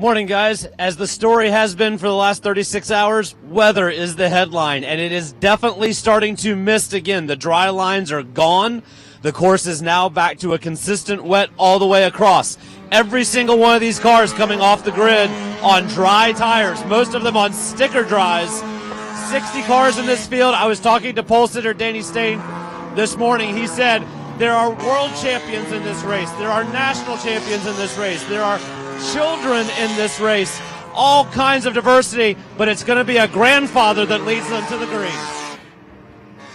Morning, guys. As the story has been for the last 36 hours, weather is the headline, and it is definitely starting to mist again. The dry lines are gone. The course is now back to a consistent wet all the way across. Every single one of these cars coming off the grid on dry tires, most of them on sticker dries. 60 cars in this field. I was talking to pole sitter Danny Steyn this morning. He said there are world champions in this race. There are national champions in this race. There are children in this race. All kinds of diversity, but it's going to be a grandfather that leads them to the green.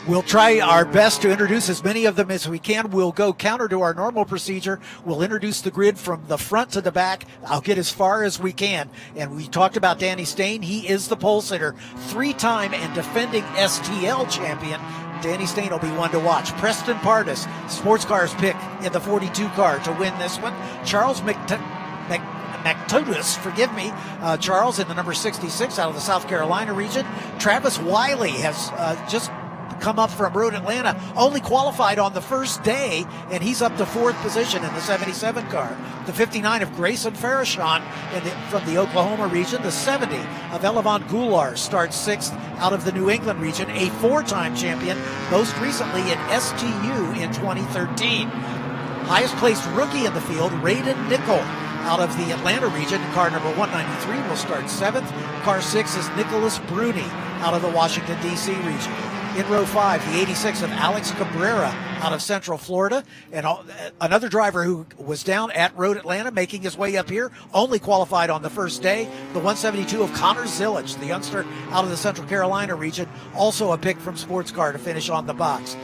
We'll try our best to introduce as many of them as we can. We'll go counter to our normal procedure. We'll introduce the grid from the front to the back. I'll get as far as we can. And we talked about Danny Steyn. He is the pole sitter, three-time and defending STL champion. Danny Steyn will be one to watch. Preston Pardis, sports cars pick in the 42 car to win this one. Charles McTotus, Charles in the number 66 out of the South Carolina region. Travis Wiley has just come up from Road Atlanta, only qualified on the first day, and he's up to fourth position in the 77 car. The 59 of Grayson Farashon from the Oklahoma region. The 70 of Elevon Goulart starts sixth out of the New England region, a four-time champion, most recently in STU in 2013. Highest placed rookie in the field, Raiden Nickel, out of the Atlanta region. Car number 193 will start seventh. Car 6 is Nicholas Bruni out of the Washington, D.C. region. In row 5, the 86 of Alex Cabrera out of Central Florida. And another driver who was down at Road Atlanta making his way up here, only qualified on the first day. The 172 of Connor Zillage, the youngster out of the Central Carolina region, also a pick from Sports Car to finish on the box.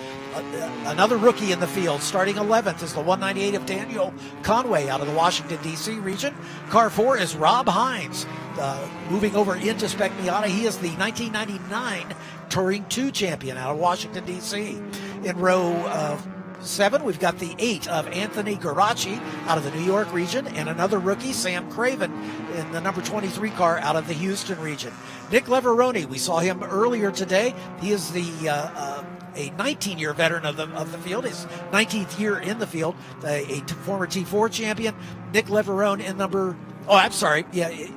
Another rookie in the field, starting 11th, is the 198 of Daniel Conway out of the Washington, D.C. region. Car 4 is Rob Hines, moving over into Spec Miata. He is the 1999 Touring 2 champion out of Washington, D.C. In row 7, we've got the 8 of Anthony Garacci out of the New York region, and another rookie, Sam Craven, in the number 23 car out of the Houston region. Nick Leveroni, we saw him earlier today. He is a 19-year veteran of the field, his 19th year in the field, a former T4 champion. Nick Leverone in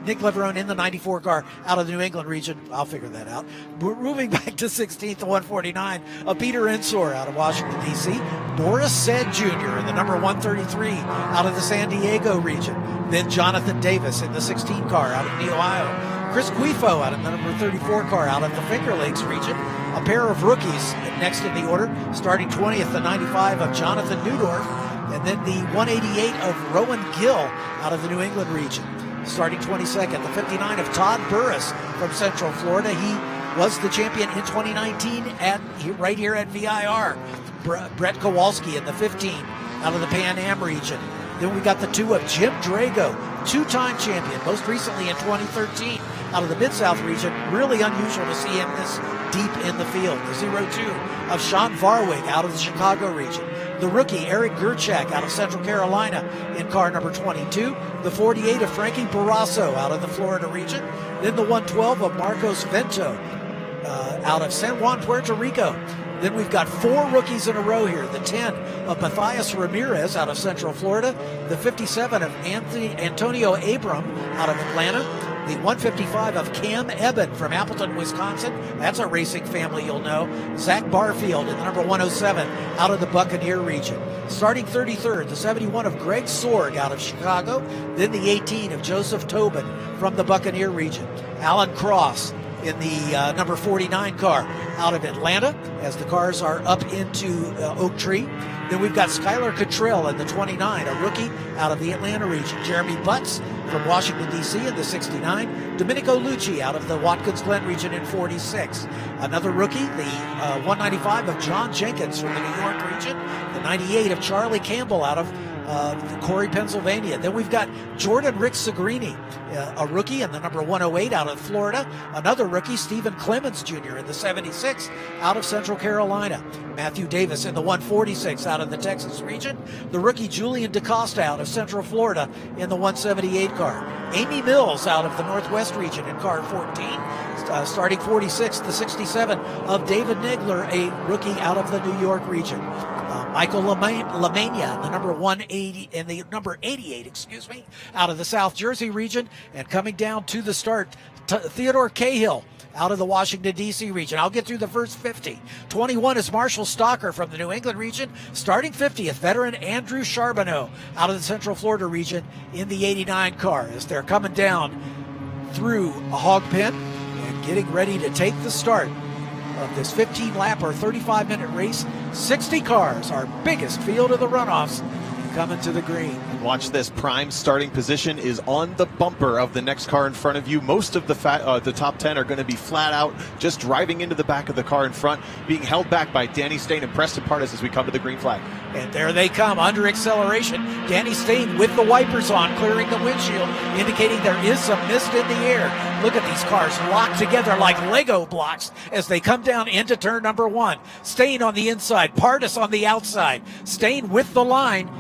Nick Leverone in the 94 car out of the New England region. I'll figure that out. We're moving back to 16th, the 149 of Peter Ensor out of Washington, D.C. Boris Said Jr. in the number 133 out of the San Diego region. Then Jonathan Davis in the 16 car out of the Ohio. Chris Guifo out of the number 34 car out of the Finger Lakes region. A pair of rookies next in the order, starting 20th, the 95 of Jonathan Newdorf, and then the 188 of Rowan Gill out of the New England region. Starting 22nd, the 59 of Todd Burris from Central Florida. He was the champion in 2019 right here at VIR. Brett Kowalski in the 15 out of the Pan Am region. Then we got the 2 of Jim Drago, two-time champion, most recently in 2013 out of the Mid-South region. Really unusual to see him this deep in the field. The 02 of Sean Varwig out of the Chicago region. The rookie, Eric Gerchak out of Central Carolina in car number 22. The 48 of Frankie Barrasso out of the Florida region. Then the 112 of Marcos Vento out of San Juan, Puerto Rico. Then we've got 4 rookies in a row here. The 10 of Matthias Ramirez out of Central Florida. The 57 of Antonio Abram out of Atlanta. The 155 of Cam Eben from Appleton, Wisconsin. That's a racing family you'll know. Zach Barfield in the number 107 out of the Buccaneer region. Starting 33rd, the 71 of Greg Sorg out of Chicago. Then the 18 of Joseph Tobin from the Buccaneer region. Alan Cross in the number 49 car out of Atlanta as the cars are up into Oak Tree. Then we've got Skylar Cottrell in the 29, a rookie out of the Atlanta region. Jeremy Butts from Washington, D.C. in the 69. Domenico Lucci out of the Watkins Glen region in 46. Another rookie, the 195 of John Jenkins from the New York region. The 98 of Charlie Campbell out of Corey, Pennsylvania. Then we've got Jordan Rick Segrini, a rookie in the number 108 out of Florida. Another rookie, Stephen Clemens Jr. in the 76 out of Central Carolina. Matthew Davis in the 146 out of the Texas region. The rookie, Julian DaCosta out of Central Florida in the 178 car. Amy Mills out of the Northwest region in car 14. Starting 46, the 67 of David Nagler, a rookie out of the New York region. Michael Lamania, the number 180 and the number 88, out of the South Jersey region. And coming down to the start, Theodore Cahill out of the Washington, D.C. region. I'll get through the first 50. 21 is Marshall Stalker from the New England region. Starting 50th, veteran Andrew Charbonneau out of the Central Florida region in the 89 car as they're coming down through a hog pen and getting ready to take the start of this 15-lap or 35-minute race. 60 cars, our biggest field of the runoffs, coming to the green. Watch this. Prime starting position is on the bumper of the next car in front of you. Most of the top 10 are going to be flat out, just driving into the back of the car in front, being held back by Danny Steyn and Preston Partis as we come to the green flag. And there they come, under acceleration. Danny Steyn with the wipers on, clearing the windshield, indicating there is some mist in the air. Look at these cars locked together like Lego blocks as they come down into turn number 1. Steyn on the inside, Partis on the outside. Steyn with the line,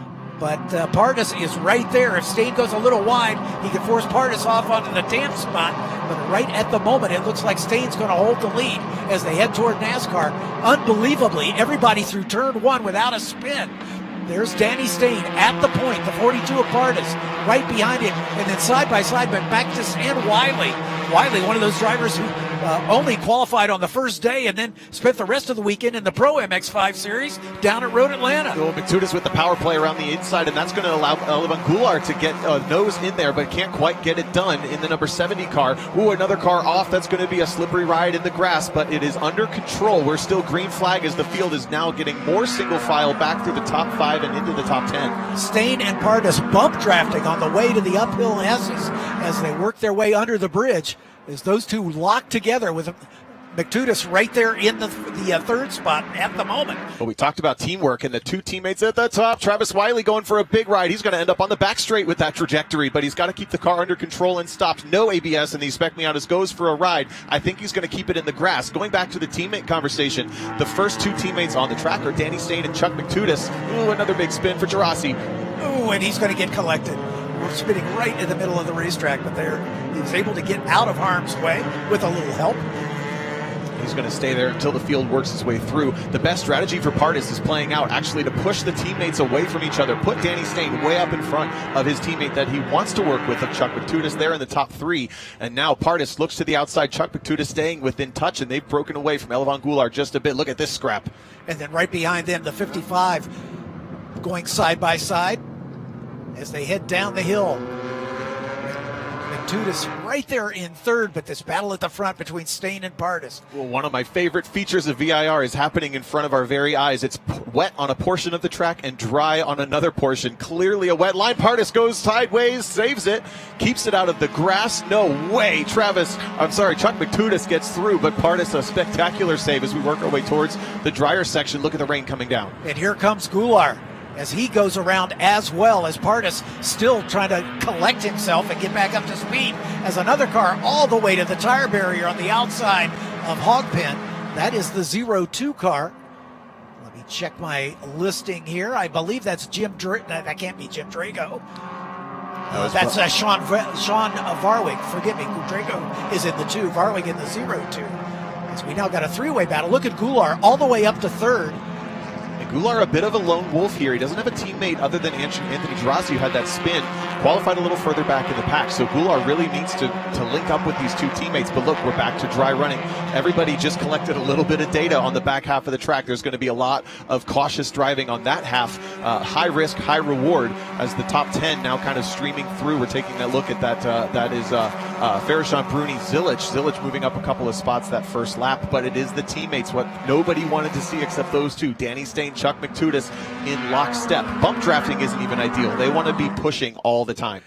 but Partis is right there. If Steyn goes a little wide, he can force Partis off onto the damp spot. But right at the moment, it looks like Steyn's going to hold the lead as they head toward NASCAR. Unbelievably, everybody through turn 1 without a spin. There's Danny Steyn at the point, the 42 of Partis, right behind him. And then side by side, but Backus and Wiley. Wiley, one of those drivers who only qualified on the first day and then spent the rest of the weekend in the Pro MX-5 Series down at Road Atlanta. Well, McTutis with the power play around the inside, and that's going to allow Elvan Goulart to get nose in there, but can't quite get it done in the number 70 car. Ooh, another car off. That's going to be a slippery ride in the grass, but it is under control. We're still green flag as the field is now getting more single file back through the top 5 and into the top 10. Steyn and Partis bump drafting on the way to the uphill S's as they work their way under the bridge. As those two locked together with McTutis right there in the third spot at the moment. Well, we talked about teamwork and the two teammates at the top. Travis Wiley going for a big ride. He's going to end up on the back straight with that trajectory, but he's got to keep the car under control and stopped. No ABS in these Spec Miatas, goes for a ride. I think he's going to keep it in the grass. Going back to the teammate conversation, the first two teammates on the track are Danny Steyn and Chuck McTutis. Ooh, another big spin for Gerasi. Ooh, and he's going to get collected. We're spinning right in the middle of the racetrack, but he was able to get out of harm's way with a little help. He's going to stay there until the field works its way through. The best strategy for Partis is playing out, actually, to push the teammates away from each other, put Danny Steyn way up in front of his teammate that he wants to work with, of Chuck McTutis, there in the top 3. And now Partis looks to the outside, Chuck McTutis staying within touch, and they've broken away from Elvan Goulart just a bit. Look at this scrap. And then right behind them, the 55 going side by side as they head down the hill. McTutis right there in third, but this battle at the front between Steyn and Partis. Well, one of my favorite features of VIR is happening in front of our very eyes. It's wet on a portion of the track and dry on another portion. Clearly a wet line. Partis goes sideways, saves it, keeps it out of the grass. No way. Chuck McTutis gets through, but Partis a spectacular save as we work our way towards the drier section. Look at the rain coming down. And here comes Goulart as he goes around, as well as Partis still trying to collect himself and get back up to speed as another car all the way to the tire barrier on the outside of Hogpen. That is the 02 car. Let me check my listing here. I believe that's that can't be Jim Drago. That's Sean Varwick. Forgive me, Drago is in the 2, Varwick in the 02. So we now got a three-way battle. Look at Goulart all the way up to third. Goulart a bit of a lone wolf here. He doesn't have a teammate other than Anthony Gerasi, who had that spin, qualified a little further back in the pack. So Goulart really needs to link up with these two teammates. But look, we're back to dry running. Everybody just collected a little bit of data on the back half of the track. There's going to be a lot of cautious driving on that half. High risk, high reward as the top 10 now kind of streaming through. We're taking a look at that. That is Farashan, Bruni, Zilic. Zilic moving up a couple of spots that first lap. But it is the teammates, what nobody wanted to see except those two, Danny Steyn, Chuck McTutis, in lockstep. Bump drafting isn't even ideal. They want to be pushing all the time.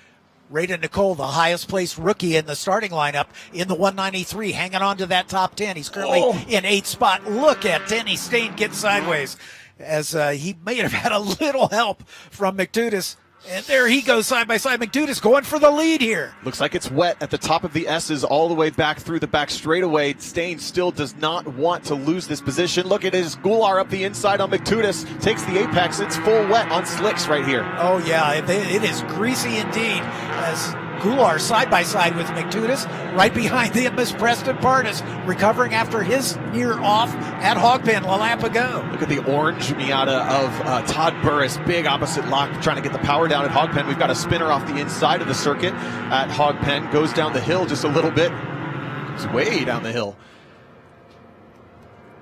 Rayden Nicole, the highest placed rookie in the starting lineup in the 193, hanging on to that top 10. He's currently in 8th spot. Look at Danny Steyn get sideways as he may have had a little help from McTutis. And there he goes side by side. McTutis going for the lead here. Looks like it's wet at the top of the S's all the way back through the back straightaway. Steyn still does not want to lose this position. Look at his Goulart up the inside on McTutis. Takes the apex. It's full wet on slicks right here. Oh, yeah. It is greasy indeed as Goulart side by side with McTutis. Right behind him is Preston Pardis, recovering after his near off at Hogpen a lap ago. Look at the orange Miata of Todd Burris, big opposite lock, trying to get the power down at Hogpen. We've got a spinner off the inside of the circuit at Hogpen, goes down the hill just a little bit. It's way down the hill.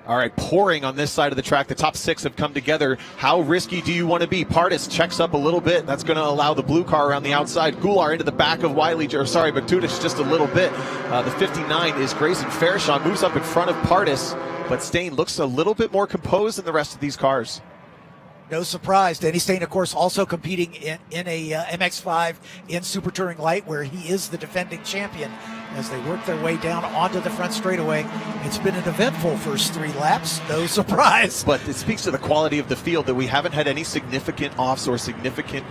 All right, pouring on this side of the track. The top 6 have come together. How risky do you want to be? Pardis checks up a little bit. That's going to allow the blue car around the outside. Goulart into the back of McTutis just a little bit. The 59 is Grayson Fairshon, moves up in front of Pardis, but Steyn looks a little bit more composed than the rest of these cars. No surprise. Denny Steyn, of course, also competing in a MX-5 in Super Touring Lite, where he is the defending champion. As they work their way down onto the front straightaway, it's been an eventful first 3 laps. No surprise. But it speaks to the quality of the field that we haven't had any significant offs or significant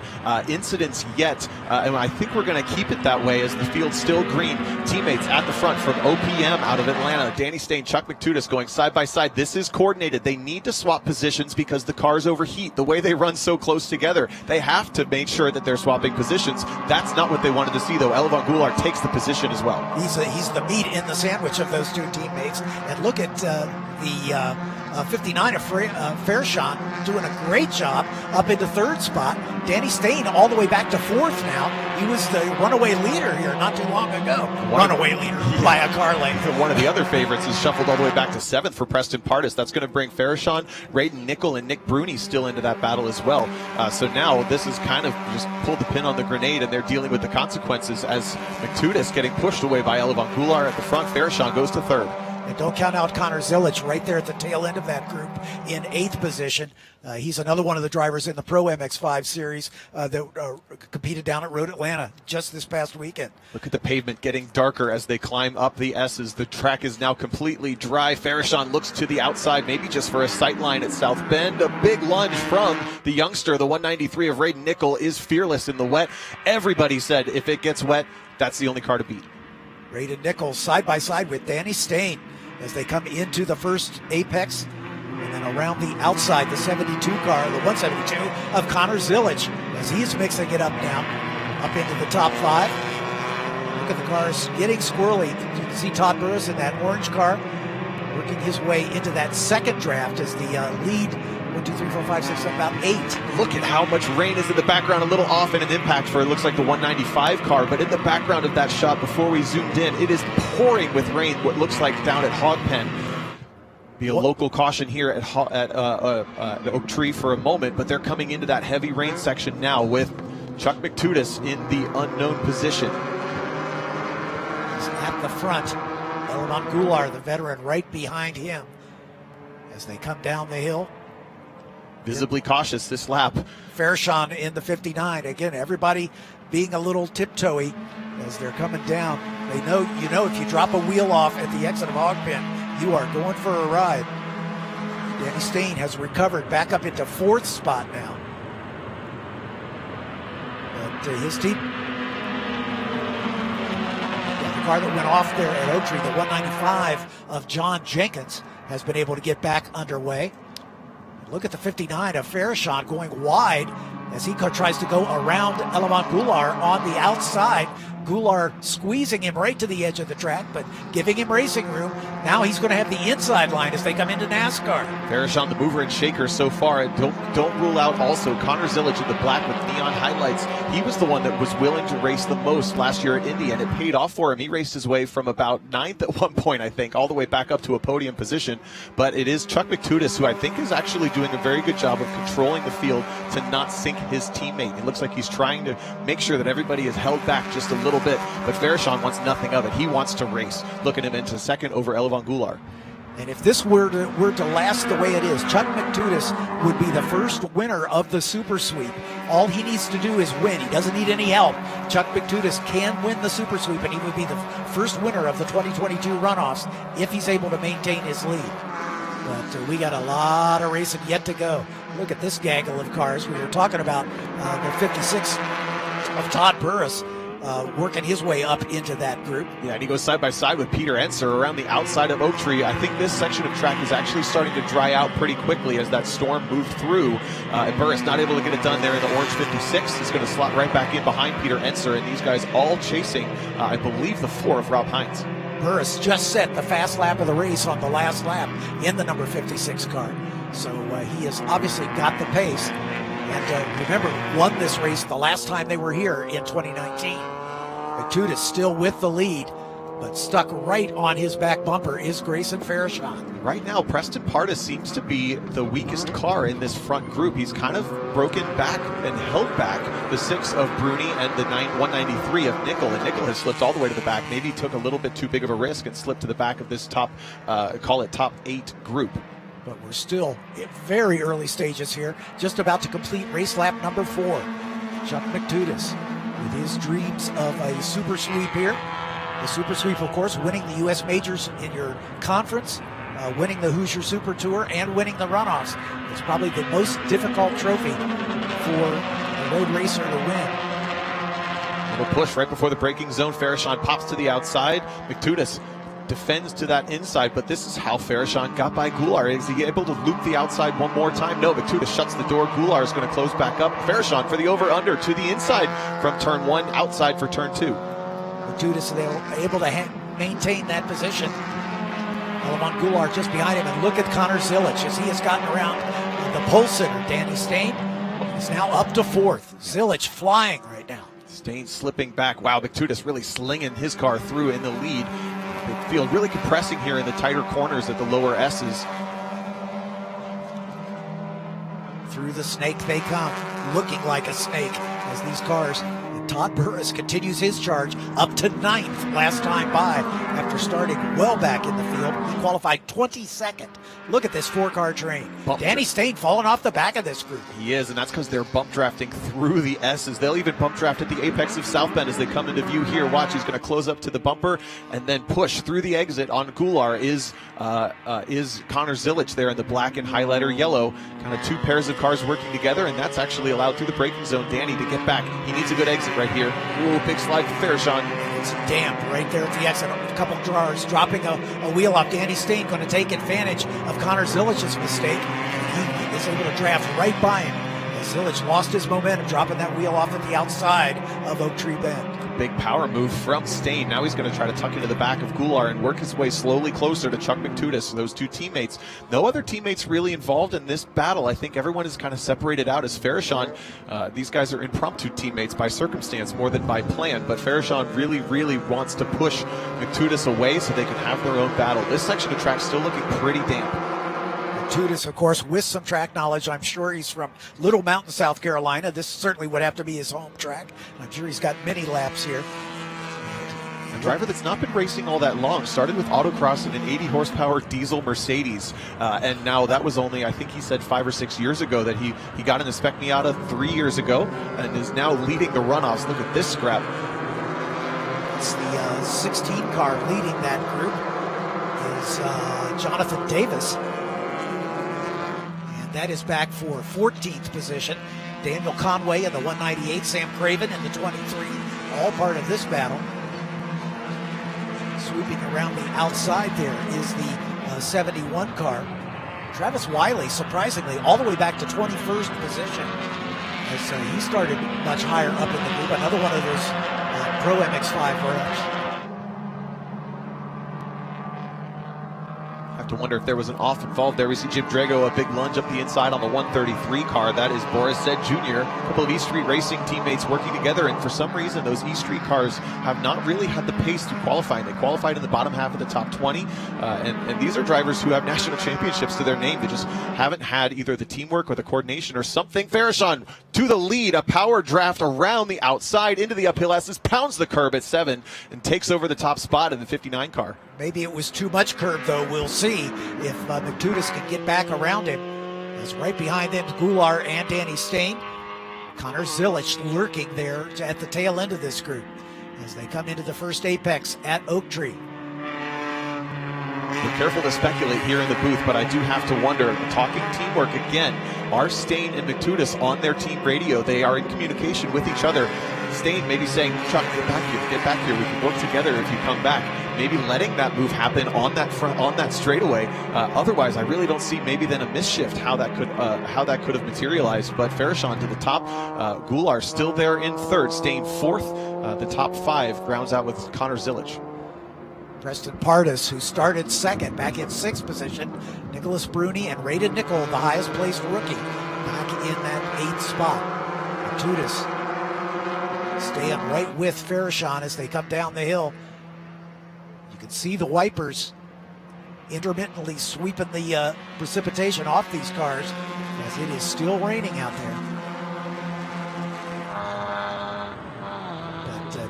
incidents yet. And I think we're going to keep it that way as the field's still green. Teammates at the front from OPM out of Atlanta. Danny Steyn, Chuck McTutis going side by side. This is coordinated. They need to swap positions because the cars overheat. The way they run so close together, they have to make sure that they're swapping positions. That's not what they wanted to see, though. Elevon Goulart takes the position as well. He's the meat in the sandwich of those 2 teammates. And look at the 59 of Fairshon doing a great job up into 3rd spot. Danny Steyn all the way back to 4th now. He was the runaway leader here not too long ago. Runaway leader by a car length. One of the other favorites is shuffled all the way back to 7th for Preston Pardis. That's going to bring Fairshon, Radon Nickel, and Nick Bruni still into that battle as well. So now this is kind of just pulled the pin on the grenade, and they're dealing with the consequences as McTutis getting pushed away by Elevon Goulart at the front. Fairshon goes to 3rd. And don't count out Connor Zilic right there at the tail end of that group in 8th position. He's another one of the drivers in the Pro MX-5 series that competed down at Road Atlanta just this past weekend. Look at the pavement getting darker as they climb up the S's. The track is now completely dry. Fairshon looks to the outside, maybe just for a sight line at South Bend. A big lunge from the youngster. The 193 of Radon Nickel is fearless in the wet. Everybody said if it gets wet, that's the only car to beat. Radon Nickel side by side with Danny Steyn as they come into the first apex, and then around the outside, the 72 car, the 172 of Connor Zilic, as he's mixing it up now, up into the top 5. Look at the cars getting squirrely. You can see Todd Burris in that orange car working his way into that second draft as the lead. 1, 2, 3, 4, 5, 6, 7, about 8. Look at how much rain is in the background, a little off in an impact for it looks like the 195 car, but in the background of that shot before we zoomed in, it is pouring with rain, what looks like down at Hogpen. Be a local caution here at the Oak Tree for a moment, but they're coming into that heavy rain section now with Chuck McTutis in the unknown position. He's at the front. Elevon Goulart, the veteran, right behind him as they come down the hill. Visibly cautious this lap. Fairshon in the 59. Again, everybody being a little tiptoey as they're coming down. They know, if you drop a wheel off at the exit of Hogpen, you are going for a ride. Danny Steyn has recovered back up into 4th spot now. But his team, the car that went off there at Oak Tree, the 195 of John Jenkins, has been able to get back underway. Look at the 59 of Fairshon going wide as he tries to go around Elevon Goulart on the outside. Goulart squeezing him right to the edge of the track, but giving him racing room. Now he's going to have the inside line as they come into NASCAR. Fairshon, the mover and shaker so far. Don't rule out also Connor Zilic in the black with neon highlights. He was the one that was willing to race the most last year at Indy, and it paid off for him. He raced his way from about 9th at one point, I think, all the way back up to a podium position. But it is Chuck McTutis, who I think is actually doing a very good job of controlling the field to not sink his teammate. It looks like he's trying to make sure that everybody is held back just a little bit, but Fairshon wants nothing of it. He wants to race. Look at him into 2nd over Elevon Goulart. And if this were to last the way it is, Chuck McTutis would be the first winner of the Super Sweep. All he needs to do is win. He doesn't need any help. Chuck McTutis can win the Super Sweep, and he would be the first winner of the 2022 Runoffs if he's able to maintain his lead. But we got a lot of racing yet to go. Look at this gaggle of cars. We were talking about the 56 of Todd Burris. working his way up into that group. Yeah, and he goes side by side with Peter Enser around the outside of Oak Tree. I think this section of track is actually starting to dry out pretty quickly as that storm moved through. And Burris not able to get it done there in the orange 56. He's going to slot right back in behind Peter Enser, and these guys all chasing, I believe, the 4 of Rob Hines. Burris just set the fast lap of the race on the last lap in the number 56 car. So he has obviously got the pace. And remember, won this race the last time they were here in 2019. Matutis still with the lead, but stuck right on his back bumper is Grayson Farashon. Right now, Preston Pardis seems to be the weakest car in this front group. He's kind of broken back and held back the 6 of Bruni and the 193 of Nickel. And Nickel has slipped all the way to the back. Maybe took a little bit too big of a risk and slipped to the back of this top, call it top 8 group. But we're still in very early stages here, just about to complete race lap number 4. Chuck McTutis with his dreams of a super sweep here. The super sweep, of course, winning the U.S. Majors in your conference, winning the Hoosier Super Tour, and winning the Runoffs. It's probably the most difficult trophy for a road racer to win. Little push right before the braking zone. Farashon pops to the outside. McTutis defends to that inside, but this is how Farashon got by Goulart. Is he able to loop the outside one more time? No, McTutis shuts the door. Goulart is going to close back up. Farashon for the over-under to the inside from turn 1, outside for turn 2. McTutis able to maintain that position. Alaman Goulart just behind him, and look at Connor Zilich as he has gotten around the pole sitter, Danny Steyn. He's now up to 4th. Zilich flying right now. Steyn slipping back. Wow, McTutis really slinging his car through in the lead. The field really compressing here in the tighter corners at the lower S's. Through the snake they come, looking like a snake as these cars. And Todd Burris continues his charge up to 9th last time by after starting well back in the field. He qualified 22nd. Look at this 4-car train. Danny Steyn falling off the back of this group. He is, and that's because they're bump drafting through the S's. They'll even bump draft at the apex of South Bend as they come into view here. Watch, he's going to close up to the bumper and then push through the exit on Goulart is Connor Zilich there in the black and highlighter yellow. Kind of 2 pairs of cars working together, and that's actually allowed through the braking zone. Danny to get back. He needs a good exit right here. Ooh, big slide for Farashon. It's damp right there at the exit. A couple cars dropping a wheel off. Danny Steyn going to take advantage of Connor Zilich's mistake. And he is able to draft right by him. As Zilich lost his momentum, dropping that wheel off at the outside of Oak Tree Bend. Big power move from Steyn. Now he's going to try to tuck into the back of Goulart and work his way slowly closer to Chuck McTutis. Those 2 teammates. No other teammates really involved in this battle. I think everyone is kind of separated out as Farashon. These guys are impromptu teammates by circumstance more than by plan. But Farashon really, really wants to push McTutis away so they can have their own battle. This section of track still looking pretty damp. McTutis, of course, with some track knowledge. I'm sure he's from Little Mountain, South Carolina. This certainly would have to be his home track. I'm sure he's got many laps here. A driver that's not been racing all that long. Started with autocross in an 80 horsepower diesel Mercedes. And now that was only, I think he said 5 or 6 years ago that he got in the Spec Miata 3 years ago and is now leading the Runoffs. Look at this scrap. It's the 16 car leading that group is Jonathan Davis. That is back for 14th position. Daniel Conway in the 198, Sam Craven in the 23, all part of this battle. Sweeping around the outside there is the 71 car. Travis Wiley, surprisingly, all the way back to 21st position. As he started much higher up in the group. Another one of those Pro MX-5 runners. To wonder if there was an off involved there. We see Jim Drago, a big lunge up the inside on the 133 car. That is Boris Zed Jr. A couple of East Street Racing teammates working together, and for some reason those East Street cars have not really had the pace to qualify. They qualified in the bottom half of the top 20, and these are drivers who have national championships to their name. They just haven't had either the teamwork or the coordination or something. Farashon to the lead, a power draft around the outside into the uphill S's, pounds the curb at 7 and takes over the top spot in the 59 car. Maybe it was too much curb, though. We'll see if McTutis can get back around him. As right behind them, Goulart and Danny Steyn. Connor Zilich lurking there at the tail end of this group as they come into the first apex at Oak Tree. We're careful to speculate here in the booth, but I do have to wonder, talking teamwork again, are Steyn and McTutis on their team radio? They are in communication with each other. Steyn maybe saying, Chuck, get back here. We can work together if you come back. Maybe letting that move happen on that straightaway. Otherwise, I really don't see maybe then a misshift how that could have materialized. But Farashon to the top, Goulart still there in third, Steyn fourth. The top five grounds out with Connor Zilic. Preston Pardus, who started second, back in sixth position. Nicholas Bruni and Raiden Nickel, the highest placed rookie, back in that eighth spot. Tudis staying right with Farashon as they come down the hill. You can see the wipers intermittently sweeping the precipitation off these cars as it is still raining out there.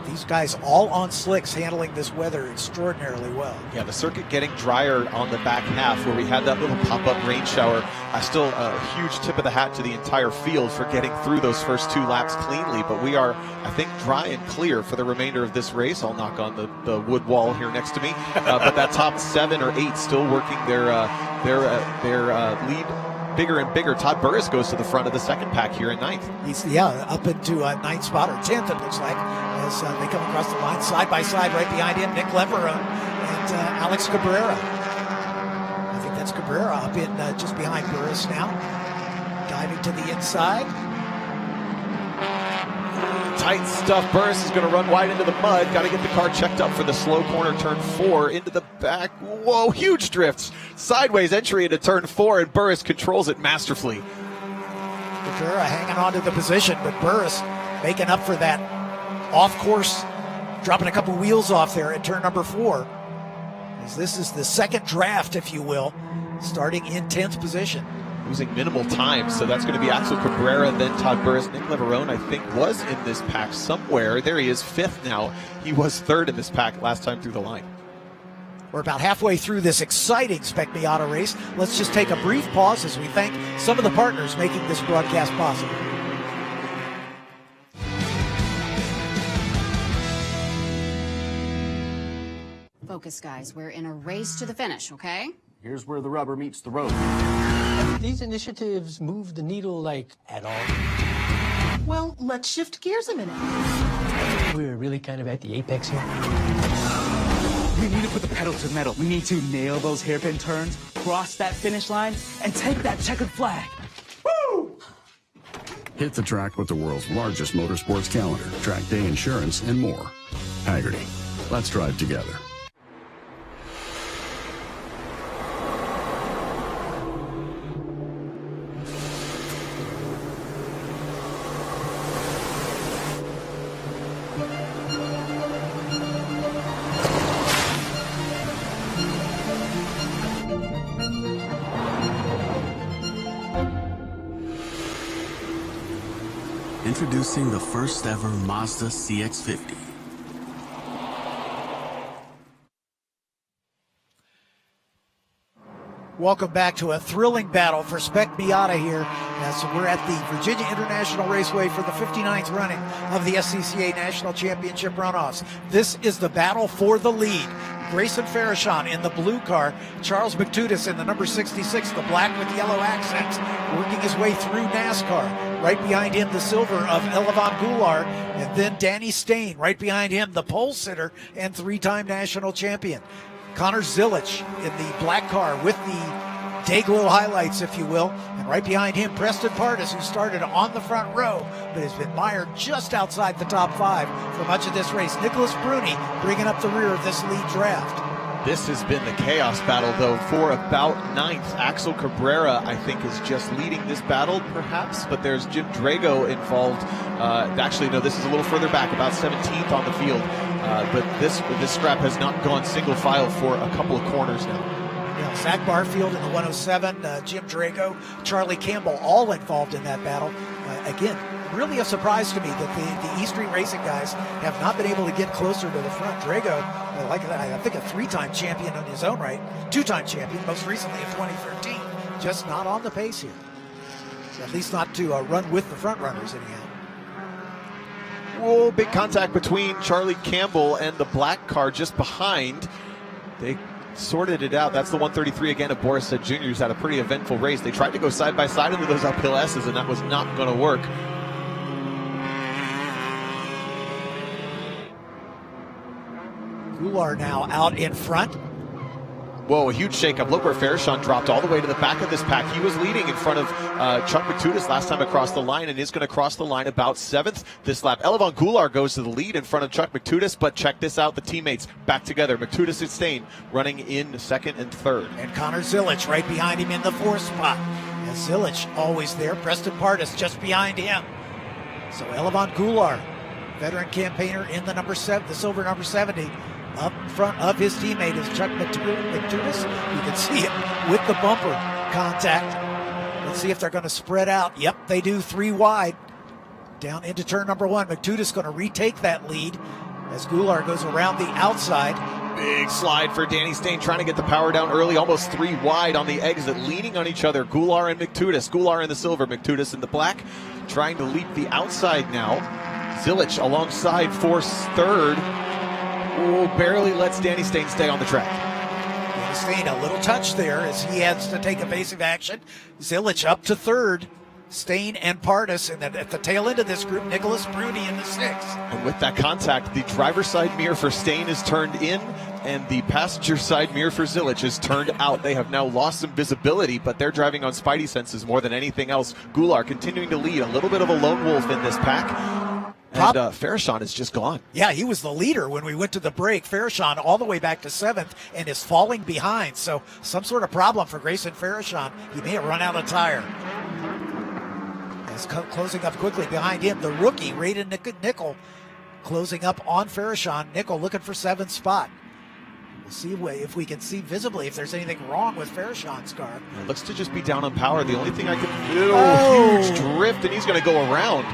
These guys all on slicks, handling this weather extraordinarily well. Yeah, the circuit getting drier on the back half where we had that little pop-up rain shower. Still a huge tip of the hat to the entire field for getting through those first two laps cleanly, but we are, I think, dry and clear for the remainder of this race. I'll knock on the wood wall here next to me, but that top 7 or 8 still working their lead bigger and bigger. Todd Burris goes to the front of the second pack here in ninth. He's up into ninth spot, or 10th it looks like, as they come across the line side by side. Right behind him, Nick Leverone and Alex Cabrera. I think that's Cabrera up in just behind Burris now, diving to the inside. Tight stuff. Burris is going to run wide into the mud. Got to get the car checked up for the slow corner, turn 4 into the back. Whoa, huge drifts. Sideways entry into turn 4, and Burris controls it masterfully. Cabrera hanging on to the position, but Burris making up for that off course, dropping a couple wheels off there at turn number 4. As this is the second draft, if you will, starting in 10th position. Losing minimal time, so that's going to be Axel Cabrera, then Todd Burris. Nick Leverone, I think, was in this pack somewhere. There he is, 5th now. He was 3rd in this pack last time through the line. We're about halfway through this exciting Spec Miata race. Let's just take a brief pause as we thank some of the partners making this broadcast possible. Focus, guys. We're in a race to the finish, okay? Here's where the rubber meets the road. These initiatives move the needle, like, at all? Well, let's shift gears a minute. We're really kind of at the apex here. We need to put the pedal to the metal. We need to nail those hairpin turns, cross that finish line, and take that checkered flag. Woo! Hit the track with the world's largest motorsports calendar, track day insurance, and more. Haggerty. Let's drive together. Introducing the first ever Mazda CX-50. Welcome back to a thrilling battle for Spec Miata here as we're at the Virginia International Raceway for the 59th running of the SCCA National Championship Runoffs. This is the battle for the lead. Grayson Farashon in the blue car, Charles McTudis in the number 66, the black with yellow accents, working his way through NASCAR. Right behind him, the silver of Elevan Goulart, and then Danny Steyn. Right behind him, the pole sitter and 3-time national champion, Connor Zilic in the black car with the Dayglow highlights, if you will. And right behind him, Preston Pardus, who started on the front row, but has been mired just outside the top 5 for much of this race. Nicholas Bruni bringing up the rear of this lead draft. This has been the chaos battle, though, for about 9th. Axel Cabrera, I think, is just leading this battle, perhaps, but there's Jim Drago involved. Actually, no, this is a little further back, about 17th on the field. But this scrap has not gone single file for a couple of corners now. Yeah, Zach Barfield in the 107, Jim Drago, Charlie Campbell, all involved in that battle. Again, really a surprise to me that the E Street Racing guys have not been able to get closer to the front. Drago, like I think a 3-time champion in his own right, 2-time champion, most recently in 2013, just not on the pace here. At least not to run with the front runners anyhow. Whoa, big contact between Charlie Campbell and the black car just behind. They sorted it out. That's the 133 again of Boris Said Jr., who's had a pretty eventful race. They tried to go side by side into those uphill S's, and that was not going to work. Goulart now out in front. Whoa, a huge shakeup. Look where Farashon dropped all the way to the back of this pack. He was leading in front of Chuck Matudis last time across the line and is going to cross the line about 7th this lap. Elevon Goulart goes to the lead in front of Chuck Matudis, but check this out. The teammates back together. Matudis and Steyn running in 2nd and 3rd. And Connor Zilich right behind him in the 4th spot. And Zilich always there. Preston Pardus just behind him. So Elevon Goulart, veteran campaigner in the silver number 70. Up in front of his teammate is Chuck Matudis. You can see it with the bumper contact. Let's see if they're going to spread out. Yep, they do, 3 wide. Down into turn number 1. Matudis going to retake that lead as Goulart goes around the outside. Big slide for Danny Steyn, trying to get the power down early, almost 3 wide on the exit, leaning on each other. Goulart and Matudis. Goulart in the silver, Matudis in the black, trying to leap the outside now. Zilich alongside for 3rd. Oh, barely lets Danny Steyn stay on the track. Danny Steyn, a little touch there as he has to take evasive action. Zilich up to 3rd. Steyn and Pardus, and then at the tail end of this group, Nicholas Bruni in the 6th. And with that contact, the driver's side mirror for Steyn is turned in, and the passenger side mirror for Zilich is turned out. They have now lost some visibility, but they're driving on spidey senses more than anything else. Goulart continuing to lead, a little bit of a lone wolf in this pack. And Farashon is just gone. Yeah, he was the leader when we went to the break. Farashon all the way back to 7th and is falling behind. So some sort of problem for Grayson Farashon. He may have run out of tire. As closing up quickly behind him, the rookie, Raiden Nickel, closing up on Farashon. Nickel looking for 7th spot. We'll see if we can see visibly if there's anything wrong with Farashon's car. It looks to just be down on power. The only thing I can do, huge drift, and he's going to go around.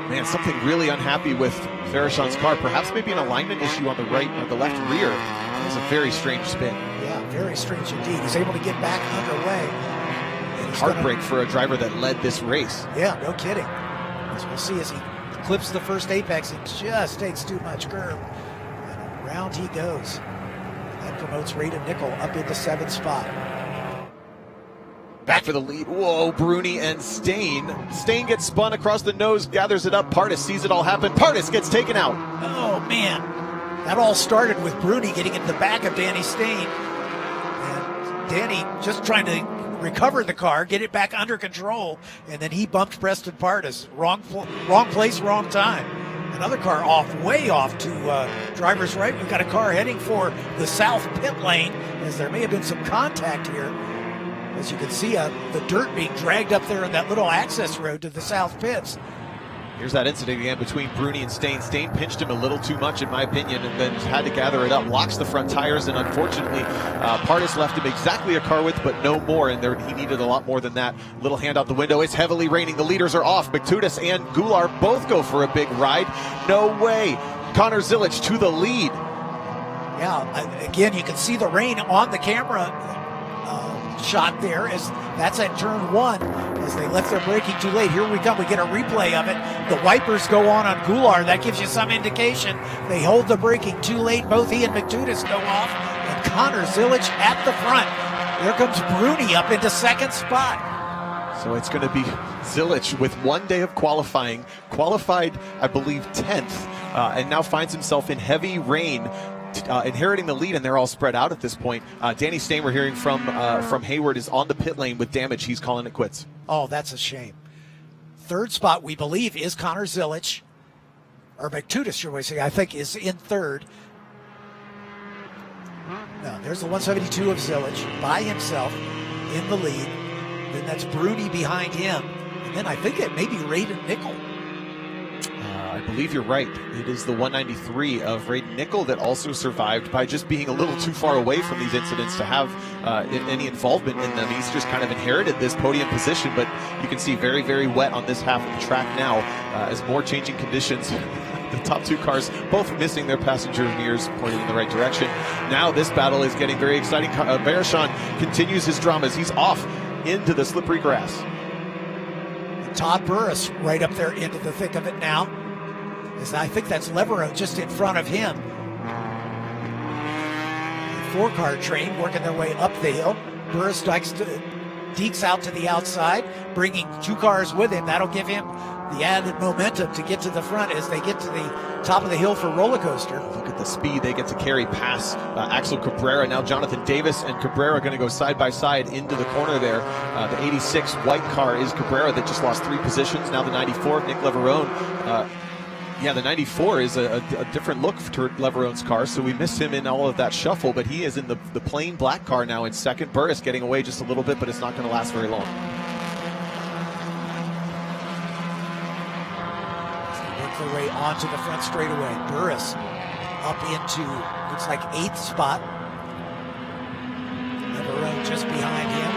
Man, something really unhappy with Farashon's car. Perhaps maybe an alignment issue on the right or the left rear. That was a very strange spin. Yeah, very strange indeed. He's able to get back underway. Heartbreak for a driver that led this race. Yeah, no kidding. As we'll see as he clips the first apex, he just takes too much curb. And around he goes. That promotes Raiden Nickel up into 7th spot. Back for the lead. Whoa, Bruni and Steyn. Steyn gets spun across the nose, gathers it up. Pardus sees it all happen. Pardus gets taken out. Oh, man. That all started with Bruni getting in the back of Danny Steyn. And Danny just trying to recover the car, get it back under control, and then he bumped Preston Pardus. Wrong place, wrong time. Another car way off to driver's right. We've got a car heading for the south pit lane as there may have been some contact here. As you can see, the dirt being dragged up there in that little access road to the south pits. Here's that incident again between Bruni and Steyn. Steyn pinched him a little too much, in my opinion, and then had to gather it up, locks the front tires, and unfortunately, Pardus left him exactly a car width, but no more, and he needed a lot more than that. Little hand out the window. It's heavily raining. The leaders are off. Matudis and Goulart both go for a big ride. No way. Connor Zilich to the lead. Yeah, again, you can see the rain on the camera shot there as that's at turn 1 as they left their braking too late. Here we come. We get a replay of it. The wipers go on Goulart. That gives you some indication. They hold the braking too late. Both he and Matudis go off, and Connor Zilich at the front. There comes Bruni up into 2nd spot. So it's going to be Zilich with 1 day of qualified, I believe, 10th, and now finds himself in heavy rain, inheriting the lead, and they're all spread out at this point. Danny Steyn, we're hearing from Hayward, is on the pit lane with damage. He's calling it quits. Oh, that's a shame. 3rd spot, we believe, is Connor Zilich. Or Matudis, should we say, I think, is in 3rd. No, there's the 172 of Zilich by himself in the lead. Then that's Bruni behind him. And then I think it may be Raiden Nickel. I believe you're right. It is the 193 of Raiden Nickel that also survived by just being a little too far away from these incidents to have any involvement in them. He's just kind of inherited this podium position, but you can see very, very wet on this half of the track now as more changing conditions. The top 2 cars both missing their passenger mirrors pointed in the right direction. Now this battle is getting very exciting. Farashon continues his dramas. He's off into the slippery grass. Todd Burris right up there into the thick of it now. As I think that's Levero just in front of him. The 4-car train working their way up the hill. Burris likes to dekes out to the outside, bringing 2 cars with him. That'll give him the added momentum to get to the front as they get to the top of the hill for roller coaster. Look at the speed they get to carry past Axel Cabrera. Now Jonathan Davis and Cabrera going to go side by side into the corner there. The 86 white car is Cabrera that just lost 3 positions. Now the 94, Nick Leverone. Yeah, the 94 is a different look to Leverone's car, so we missed him in all of that shuffle, but he is in the plain black car now in second. Burris getting away just a little bit, but it's not going to last very long. Their way onto the front straightaway. Burris up into, looks like 8th spot. Leverone just behind him.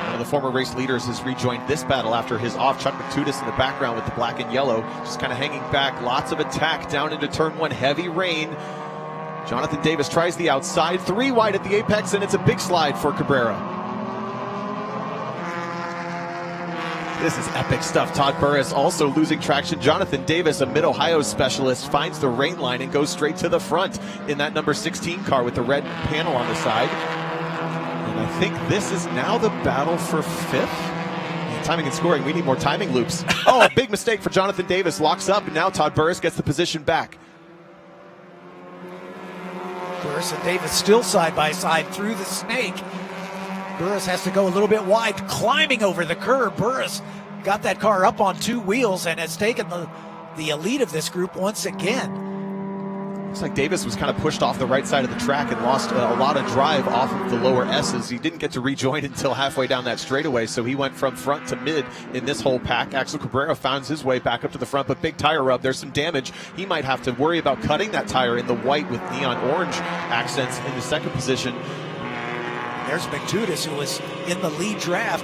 One of the former race leaders has rejoined this battle after his off. Chuck McTudis in the background with the black and yellow, just kind of hanging back. Lots of attack down into turn 1. Heavy rain. Jonathan Davis tries the outside. 3 wide at the apex, and it's a big slide for Cabrera. This is epic stuff. Todd Burris also losing traction. Jonathan Davis, a Mid-Ohio specialist, finds the rain line and goes straight to the front in that number 16 car with the red panel on the side. And I think this is now the battle for 5th. Timing and scoring, we need more timing loops. Oh, a big mistake for Jonathan Davis. Locks up, and now Todd Burris gets the position back. Burris and Davis still side by side through the snake. Burris has to go a little bit wide, climbing over the curb. Burris got that car up on 2 wheels and has taken the elite of this group once again. Looks like Davis was kind of pushed off the right side of the track and lost a lot of drive off of the lower S's. He didn't get to rejoin until halfway down that straightaway, so he went from front to mid in this whole pack. Axel Cabrera found his way back up to the front, but big tire rub. There's some damage. He might have to worry about cutting that tire in the white with neon orange accents in the second position. There's McTudis, who was in the lead draft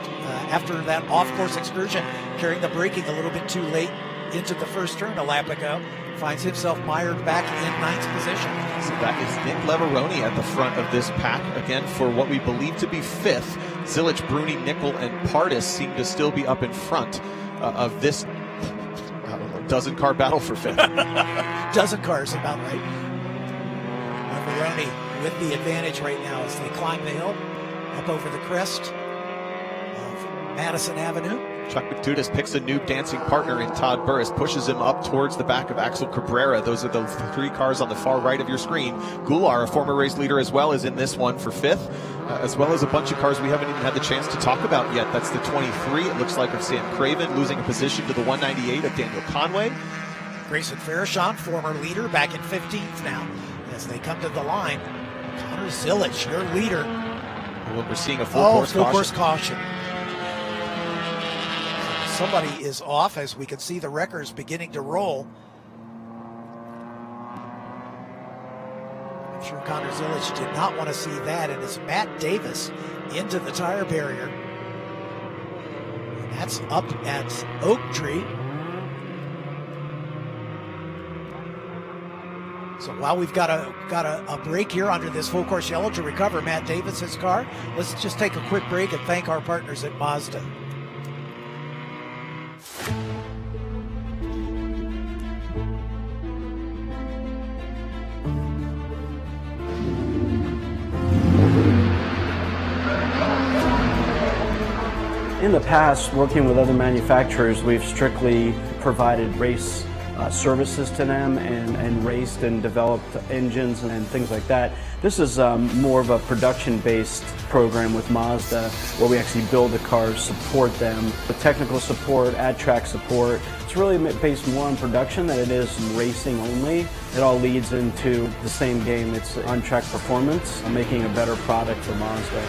after that off-course excursion, carrying the braking a little bit too late into the first turn a lap ago. Finds himself mired back in 9th position. So that is Nick Leverone at the front of this pack, again for what we believe to be 5th. Zilich, Bruni, Nickel, and Pardis seem to still be up in front of this dozen-car battle for 5th. Dozen cars, about right. Leverone with the advantage right now as they climb the hill up over the crest of Madison Avenue. Chuck McTudis picks a new dancing partner in Todd Burris, pushes him up towards the back of Axel Cabrera. Those are the 3 cars on the far right of your screen. Goulart, a former race leader as well, is in this one for 5th, as well as a bunch of cars we haven't even had the chance to talk about yet. That's the 23, it looks like, of Sam Craven, losing a position to the 198 of Daniel Conway. Grayson Farashon, former leader, back in 15th now as they come to the line. Connor Zilich, your leader. Well, we're seeing a full-course caution. Somebody is off as we can see the wreckers beginning to roll. I'm sure Connor Zilich did not want to see that, and it's Matt Davis into the tire barrier. And that's up at Oak Tree. So while we've got a break here under this full course yellow to recover Matt Davis's car, let's just take a quick break and thank our partners at Mazda. In the past, working with other manufacturers, we've strictly provided race services to them and raced and developed engines and things like that. This is more of a production-based program with Mazda where we actually build the cars, support them, with technical support, ad-track support. It's really based more on production than it is racing only. It all leads into the same game. It's on-track performance, making a better product for Mazda.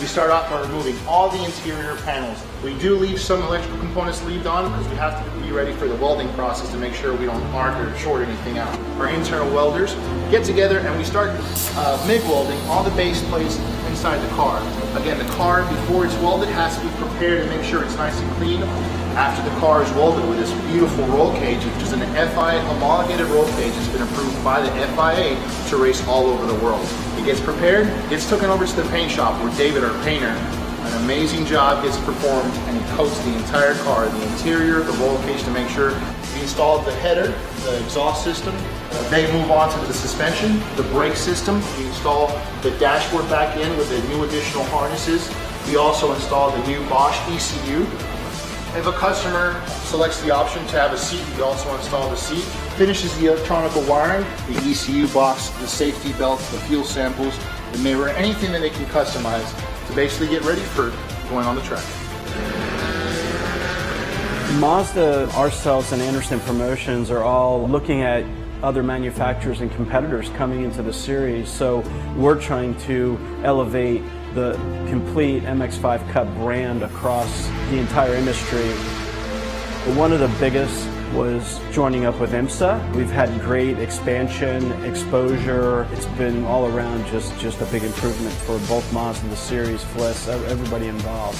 We start off by removing all the interior panels. We do leave some electrical components leaved on because we have to be ready for the welding process to make sure we don't arc or short anything out. Our internal welders get together and we start MIG welding all the base plates inside the car. Again, the car, before it's welded, has to be prepared to make sure it's nice and clean. After the car is welded with this beautiful roll cage, which is an FIA homologated roll cage that's been approved by the FIA to race all over the world. It gets prepared, gets taken over to the paint shop where David, our painter, an amazing job gets performed, and he coats the entire car, the interior, the roll cage, to make sure we installed the header, the exhaust system, They move on to the suspension, the brake system. We install the dashboard back in with the new additional harnesses. We also install the new Bosch ECU. If a customer selects the option to have a seat, we also install the seat. Finishes the electronic wiring, the ECU box, the safety belt, the fuel samples, the mirror, anything that they can customize to basically get ready for going on the track. Mazda, ourselves, and Anderson Promotions are all looking at other manufacturers and competitors coming into the series, so we're trying to elevate the complete MX-5 Cup brand across the entire industry. One of the biggest was joining up with IMSA. We've had great expansion, exposure. It's been all around just a big improvement for both Mazda, the series, FLIS, everybody involved.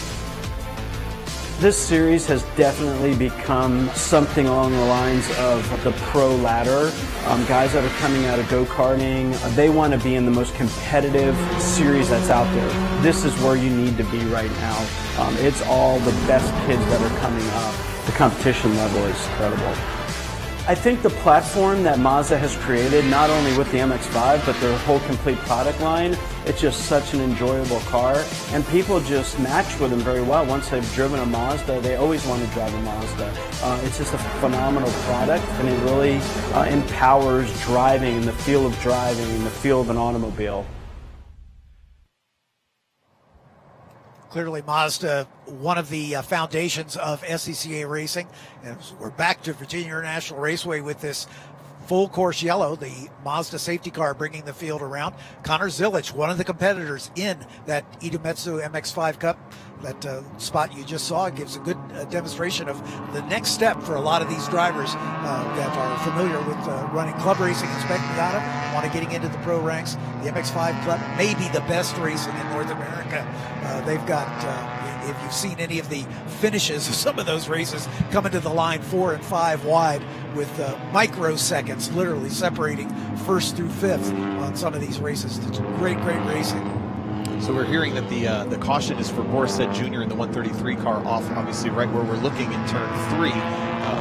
This series has definitely become something along the lines of the pro ladder. Guys that are coming out of go-karting, they want to be in the most competitive series that's out there. This is where you need to be right now. It's all the best kids that are coming up. The competition level is incredible. I think the platform that Mazda has created, not only with the MX-5, but their whole complete product line, it's just such an enjoyable car, and people just match with them very well. Once they've driven a Mazda, they always want to drive a Mazda. It's just a phenomenal product, and it really empowers driving and the feel of driving and the feel of an automobile. Clearly Mazda, one of the foundations of SCCA Racing. And we're back to Virginia International Raceway with this full course yellow, the Mazda safety car bringing the field around. Connor Zilic, one of the competitors in that Idemitsu MX-5 Cup. That spot you just saw gives a good demonstration of the next step for a lot of these drivers that are familiar with running club racing and Spec Miata, want to getting into the pro ranks. The MX-5 Club may be the best racing in North America. They've got, if you've seen any of the finishes of some of those races, coming to the line 4 and 5 wide with microseconds literally separating first through fifth on some of these races. It's great racing. So we're hearing that the caution is for Borset Jr. in the 133 car off, obviously right where we're looking in turn 3.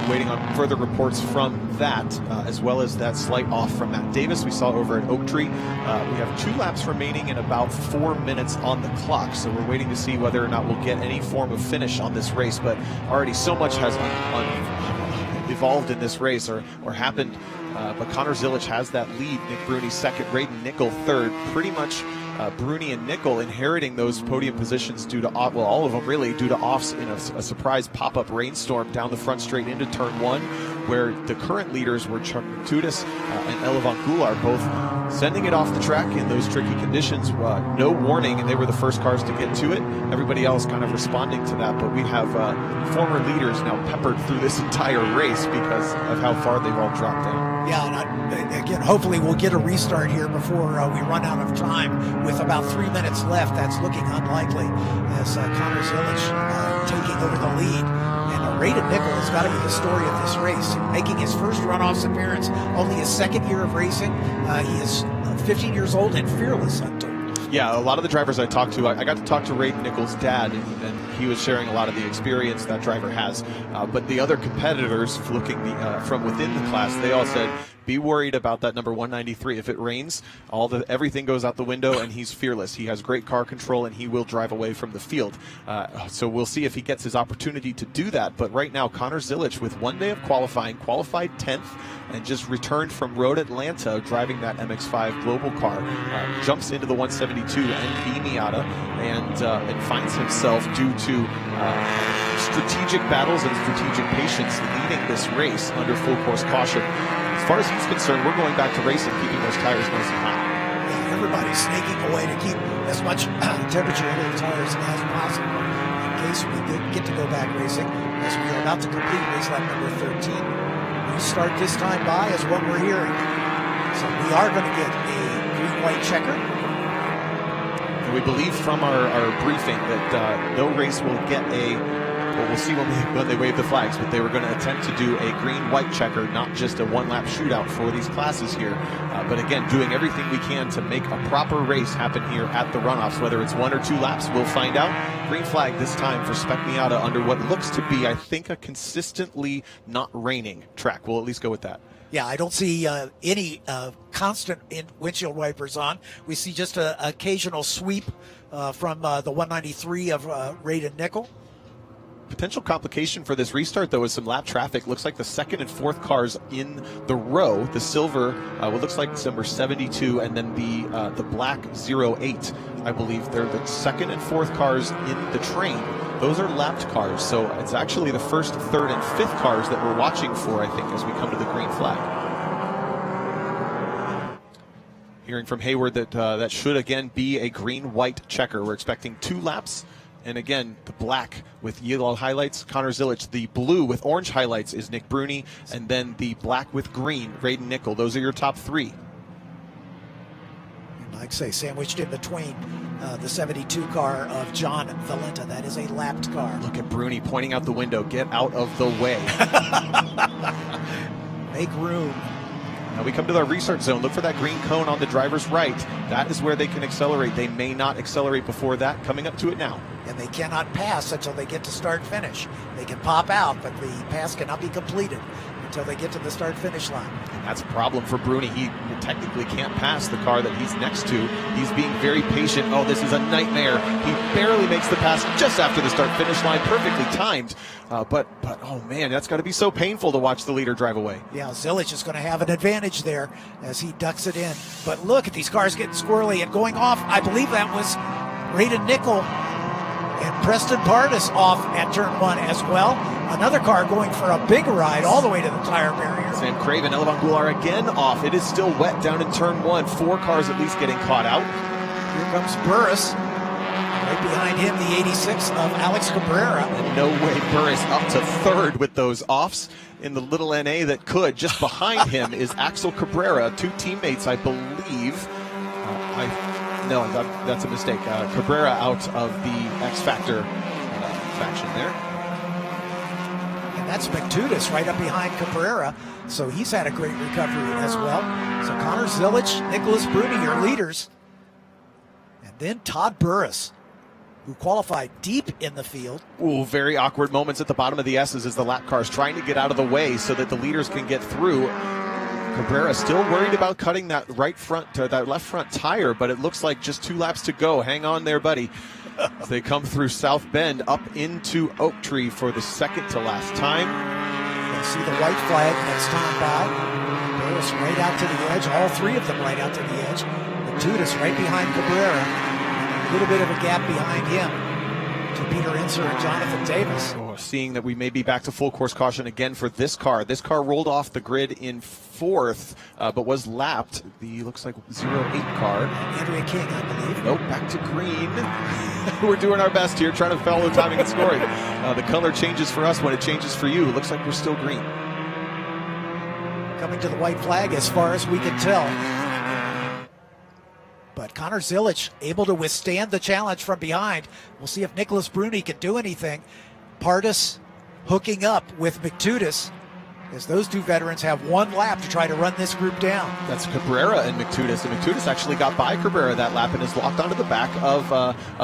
Waiting on further reports from that, as well as that slight off from Matt Davis we saw over at Oak Tree. We have 2 laps remaining and about 4 minutes on the clock, so we're waiting to see whether or not we'll get any form of finish on this race, but already so much has evolved in this race or happened, but Connor Zilic has that lead. Nick Bruni second, Braden Nickel third. Pretty much Bruni and Nickel inheriting those podium positions due to, well, all of them really, due to offs in a surprise pop-up rainstorm down the front straight into turn 1, where the current leaders were Chuck Tudis and Elevan Goulart both sending it off the track in those tricky conditions. No warning, and they were the first cars to get to it. Everybody else kind of responding to that, but we have former leaders now peppered through this entire race because of how far they've all dropped down. Yeah, and again, hopefully we'll get a restart here before we run out of time with about 3 minutes left. That's looking unlikely as Connor Zilic taking over the lead. And Braden Nickel has got to be the story of this race. Making his first runoffs appearance, only his second year of racing. He is 15 years old and fearless, I'm told. Yeah, a lot of the drivers I talked to, I got to talk to Ray Nichols' dad, and he was sharing a lot of the experience that driver has. But the other competitors looking from within the class, they all said, be worried about that number 193. If it rains, everything goes out the window, and he's fearless. He has great car control, and he will drive away from the field. So we'll see if he gets his opportunity to do that. But right now, Connor Zilic, with 1 day of qualifying, qualified 10th, and just returned from Road Atlanta driving that MX-5 Global car, jumps into the 172 NB Miata and finds himself, due to strategic battles and strategic patience, leading this race under full course caution. As far as he's concerned, we're going back to racing, keeping those tires nice and hot. Yeah, everybody's snaking away to keep as much temperature into the tires as possible in case we get to go back racing, as we are about to complete race lap number 13. Restart this time by is what we're hearing. So we are going to get a green-white checker. And we believe from our briefing that no race will get well, we'll see when they wave the flags, but they were going to attempt to do a green-white checker, not just a one-lap shootout for these classes here. But again, doing everything we can to make a proper race happen here at the Runoffs. Whether it's 1 or 2 laps, we'll find out. Green flag this time for Spec Miata under what looks to be, I think, a consistently not raining track. We'll at least go with that. Yeah, I don't see any constant windshield wipers on. We see just an occasional sweep from the 193 of Radon Nickel. Potential complication for this restart, though, is some lap traffic. Looks like the second and fourth cars in the row, the silver, what looks like it's number 72, and then the black 08, I believe they're the second and fourth cars in the train. Those are lapped cars, so it's actually the first, third, and fifth cars that we're watching for, I think, as we come to the green flag. Hearing from Hayward that that should again be a green-white checker. We're expecting 2 laps. And again, the black with yellow highlights, Connor Zilic. The blue with orange highlights is Nick Bruni. And then the black with green, Radon Nickel. Those are your top 3. And like I say, sandwiched in between the 72 car of John Valenta. That is a lapped car. Look at Bruni pointing out the window. Get out of the way. Make room. Now we come to the restart zone. Look for that green cone on the driver's right. That is where they can accelerate. They may not accelerate before that. Coming up to it now. And they cannot pass until they get to start-finish. They can pop out, but the pass cannot be completed until they get to the start-finish line. And that's a problem for Bruni. He technically can't pass the car that he's next to. He's being very patient. Oh, this is a nightmare. He barely makes the pass just after the start-finish line. Perfectly timed. But oh man, that's got to be so painful to watch the leader drive away. Yeah, Zilic is going to have an advantage there as he ducks it in. But look at these cars getting squirrely and going off. I believe that was Radon Nickel and Preston Pardis off at turn 1 as well. Another car going for a big ride all the way to the tire barrier. Sam Craven, Elevan Goulart again off. It is still wet down in turn 1. 4 cars at least getting caught out. Here comes Burris. Right behind him, the 86 of Alex Cabrera. And no way Burris up to third with those offs in the little NA that could. Just behind him is Axel Cabrera, 2 teammates, I believe. No, that's a mistake. Cabrera out of the X Factor faction there. And that's McTutis right up behind Cabrera. So he's had a great recovery as well. So Connor Zilic, Nicholas Bruni, your leaders. And then Todd Burris, who qualified deep in the field. Ooh, very awkward moments at the bottom of the S's as the lap cars trying to get out of the way so that the leaders can get through. Cabrera still worried about cutting that that left front tire, but it looks like just 2 laps to go. Hang on there, buddy. As they come through South Bend up into Oak Tree for the second to last time. You'll see the white flag next time by. Burris right out to the edge. All 3 of them right out to the edge. Matudis right behind Cabrera. A little bit of a gap behind him to Peter Inser and Jonathan Davis. Oh, seeing that we may be back to full course caution again for this car. This car rolled off the grid in 4th, but was lapped. The looks like 08 car. Andrea King, I believe. Nope, back to green. We're doing our best here, trying to follow timing and scoring. The color changes for us when it changes for you. It looks like we're still green. Coming to the white flag as far as we can tell. But Connor Zilic able to withstand the challenge from behind. We'll see if Nicholas Bruni can do anything. Pardis hooking up with McTutis as those 2 veterans have 1 lap to try to run this group down. That's Cabrera and McTutis. And McTutis actually got by Cabrera that lap and is locked onto the back of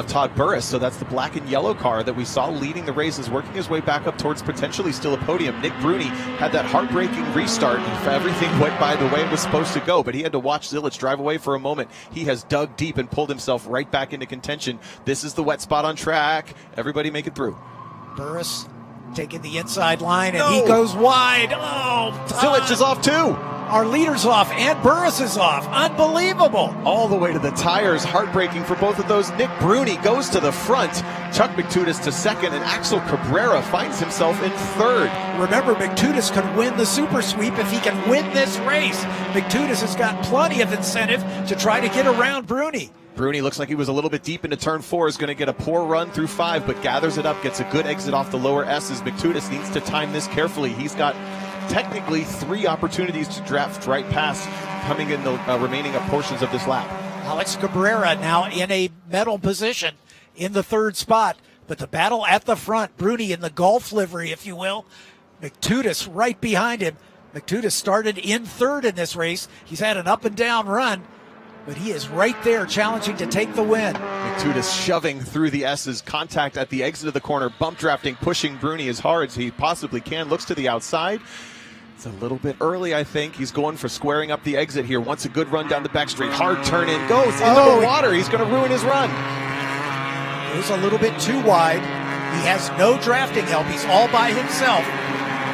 Todd Burris. So that's the black and yellow car that we saw leading the races, working his way back up towards potentially still a podium. Nick Bruni had that heartbreaking restart. Everything went by the way it was supposed to go, but he had to watch Zilic drive away for a moment. He has dug deep and pulled himself right back into contention. This is the wet spot on track. Everybody make it through. Burris taking the inside line, and he goes wide. Oh, Zilic is off too. Our leader's off, and Burris is off. Unbelievable. All the way to the tires. Heartbreaking for both of those. Nick Bruni goes to the front. Chuck McTutis to second, and Axel Cabrera finds himself in 3rd. Remember, McTutis could win the super sweep if he can win this race. McTutis has got plenty of incentive to try to get around Bruni. Bruni looks like he was a little bit deep into turn 4, is going to get a poor run through 5, but gathers it up, gets a good exit off the lower S's. McTutis needs to time this carefully. He's got technically 3 opportunities to draft right past coming in the remaining portions of this lap. Alex Cabrera now in a medal position in the 3rd spot, but the battle at the front, Bruni in the golf livery, if you will. McTutis right behind him. McTutis started in 3rd in this race. He's had an up and down run, but he is right there challenging to take the win. McTutis shoving through the S's, contact at the exit of the corner, bump drafting, pushing Bruni as hard as he possibly can, looks to the outside. It's a little bit early, I think. He's going for squaring up the exit here. Wants a good run down the back straight. Hard turn in. Goes into the water. He's going to ruin his run. Goes a little bit too wide. He has no drafting help. He's all by himself.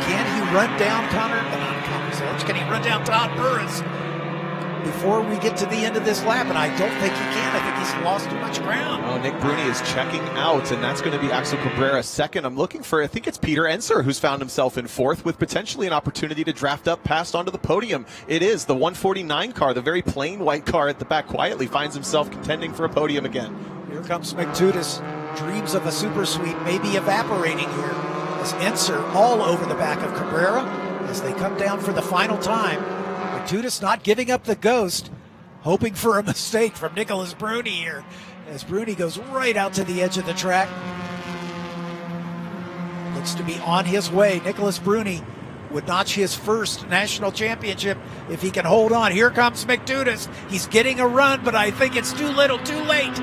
Can he run down Can he run down Todd Burris before we get to the end of this lap? And I don't think he can. I think he's lost too much ground. Oh, Nick Bruni is checking out, and that's going to be Axel Cabrera second. I'm looking for, I think it's Peter Enser, who's found himself in fourth with potentially an opportunity to draft up past onto the podium. It is the 149 car, the very plain white car at the back, quietly finds himself contending for a podium again. Here comes McTutis. Dreams of a super sweep may be evaporating here as Enser all over the back of Cabrera as they come down for the final time. McTutis not giving up the ghost, hoping for a mistake from Nicholas Bruni here as Bruni goes right out to the edge of the track. Looks to be on his way. Nicholas Bruni would notch his first national championship if he can hold on. Here comes McTutis. He's getting a run, but I think it's too little, too late.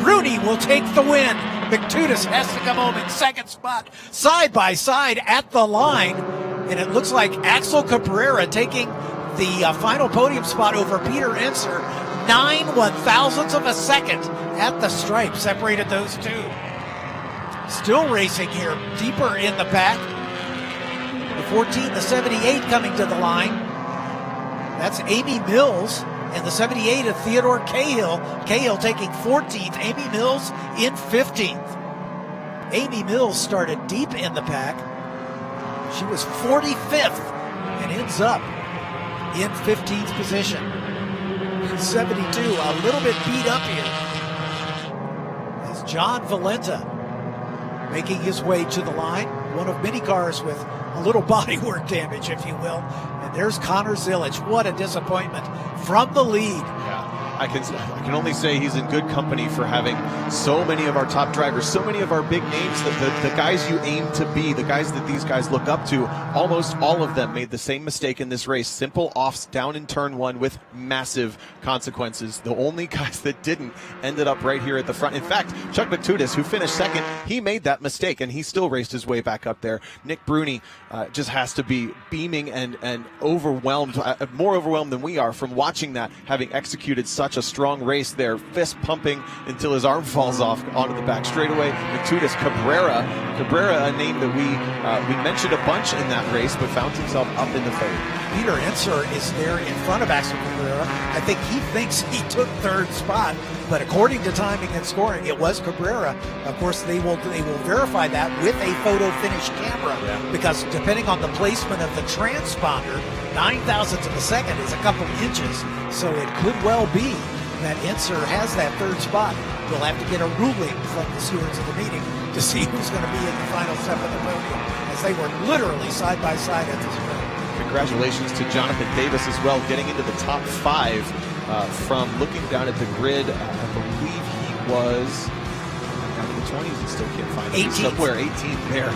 Bruni will take the win. McTutis has to come home in second spot, side by side at the line. And it looks like Axel Cabrera taking the final podium spot over Peter Enser. 9/1000ths of a second at the stripe separated those two. Still racing here, deeper in the pack. The 14, the 78 coming to the line. That's Amy Mills. And the 78 of Theodore Cahill. Cahill taking 14th. Amy Mills in 15th. Amy Mills started deep in the pack. She was 45th and ends up in 15th position. 72, a little bit beat up here. As John Valenta making his way to the line. One of many cars with a little bodywork damage, if you will. And there's Connor Zilic. What a disappointment from the lead. Yeah, I can only say he's in good company for having so many of our top drivers, so many of our big names, the guys you aim to be, the guys that these guys look up to. Almost all of them made the same mistake in this race. Simple offs down in turn one with massive consequences. The only guys that didn't ended up right here at the front. In fact, Chuck McTutis, who finished second, he made that mistake and he still raced his way back up there. Nick Bruni just has to be beaming and overwhelmed, more overwhelmed than we are from watching that, having executed such a strong race there, fist pumping until his arm falls off onto the back straightaway. McTutis, Cabrera, a name that we mentioned a bunch in that race, but found himself up in the third. Peter Enser is there in front of Axel Cabrera. I think he thinks he took third spot, but according to timing and scoring, it was Cabrera. Of course, they will verify that with a photo finish camera, because depending on the placement of the transponder, 9/1000ths of a second is a couple inches, so it could well be that Enser has that third spot. We'll have to get a ruling from the stewards of the meeting to see who's going to be in the final step of the podium, as they were literally side by side at this point. Congratulations to Jonathan Davis as well, getting into the top five from looking down at the grid. I believe he was down in the 20s and still can't find him. 18th. Somewhere 18th there.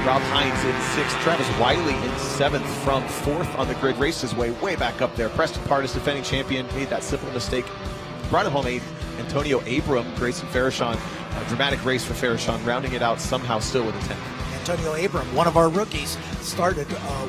Rob Hines in 6th. Travis Wiley in 7th from 4th on the grid. Raced his way back up there. Preston Pardis, defending champion, made that simple mistake. Brought it home 8th. Antonio Abram, Grayson Farashon. A dramatic race for Farashon, rounding it out somehow still with a 10th. Antonio Abram, one of our rookies, started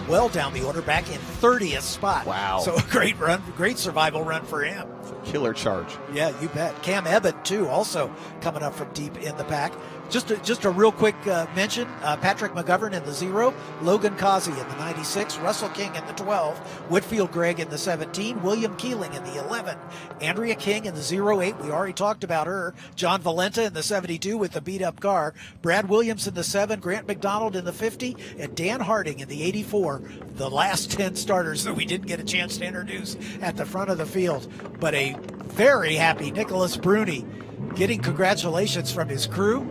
well down the order, back in 30th spot. Wow. So a great run, great survival run for him. Killer charge. Yeah, you bet. Cam Ebbett, too, also coming up from deep in the pack. Just a real quick mention, Patrick McGovern in the 0, Logan Causey in the 96, Russell King in the 12, Whitfield Gregg in the 17, William Keeling in the 11, Andrea King in the 08, we already talked about her, John Valenta in the 72 with the beat-up car, Brad Williams in the 7, Grant McDonald in the 50, and Dan Harding in the 84, the last 10 starters that we didn't get a chance to introduce at the front of the field. But a very happy Nicholas Bruni getting congratulations from his crew,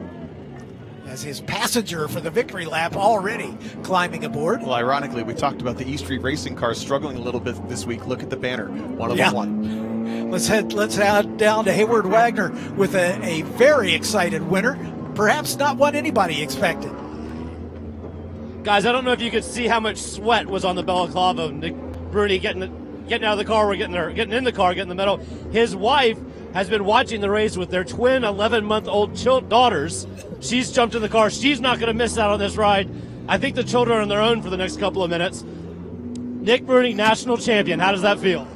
as his passenger for the victory lap already climbing aboard. Well, ironically, we talked about the E Street racing cars struggling a little bit this week. Look at the banner. One of them won. Let's head down to Hayward Wagner with a very excited winner. Perhaps not what anybody expected. Guys, I don't know if you could see how much sweat was on the balaclava of Nick Bruni getting out of the car, getting in the car, getting in the middle. His wife has been watching the race with their twin 11-month-old daughters. She's jumped in the car. She's not going to miss out on this ride. I think the children are on their own for the next couple of minutes. Nick Bruni, national champion. How does that feel?